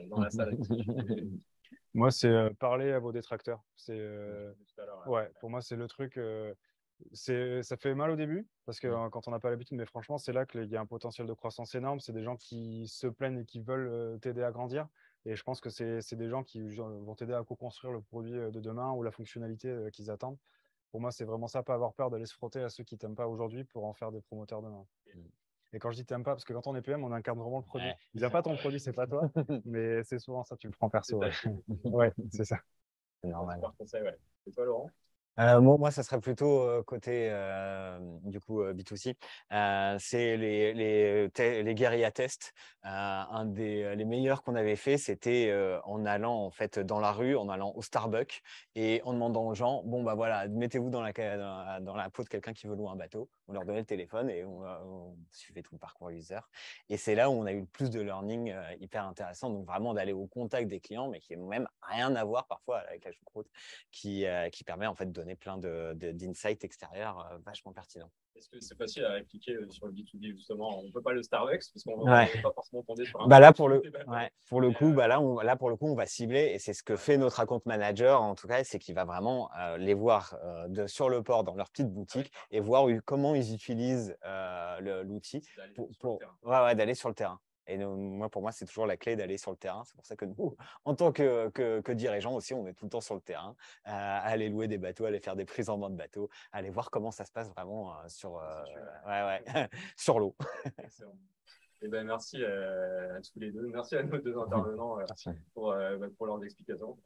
dans la salle. Moi, c'est parler à vos détracteurs. Ouais, pour moi, c'est le truc. Ça fait mal au début parce que quand on n'a pas l'habitude, mais franchement, c'est là qu'il y a un potentiel de croissance énorme. C'est des gens qui se plaignent et qui veulent t'aider à grandir. Et je pense que c'est des gens qui vont t'aider à co-construire le produit de demain ou la fonctionnalité qu'ils attendent. Pour moi, c'est vraiment ça, pas avoir peur d'aller se frotter à ceux qui t'aiment pas aujourd'hui pour en faire des promoteurs demain. Et quand je dis t'aimes pas, parce que quand on est PM, on incarne vraiment le produit. Ils n'aiment pas ton produit, c'est pas toi, mais c'est souvent ça, tu le prends perso. Ouais, c'est ça. C'est normal. Conseil, ouais. Et toi, Laurent? Moi, ça serait plutôt côté du coup B2C. C'est les guérilla tests. Un les meilleurs qu'on avait fait, c'était en allant en fait dans la rue, en allant au Starbucks et en demandant aux gens, bon bah voilà, mettez-vous dans la peau de quelqu'un qui veut louer un bateau. On leur donnait le téléphone et on suivait tout le parcours user. Et c'est là où on a eu le plus de learning hyper intéressant. Donc vraiment d'aller au contact des clients, mais qui n'a même rien à voir parfois avec la choucroute, qui permet en fait de donner plein d'insights extérieurs vachement pertinents. Est-ce que c'est facile à répliquer sur le B2B justement? On ne peut pas le Starbucks parce qu'on ne peut pas forcément tomber sur un… Là, pour le coup, on va cibler et c'est ce que fait notre account manager en tout cas, c'est qu'il va vraiment les voir sur le port dans leur petite boutique et voir comment ils utilisent l'outil d'aller sur le terrain. Et pour moi, c'est toujours la clé d'aller sur le terrain. C'est pour ça que nous, en tant que dirigeants aussi, on est tout le temps sur le terrain, à aller louer des bateaux, à aller faire des prises en main de bateaux, à aller voir comment ça se passe vraiment sur l'eau. Excellent. Eh ben, merci à tous les deux. Merci à nos deux intervenants pour leurs explications.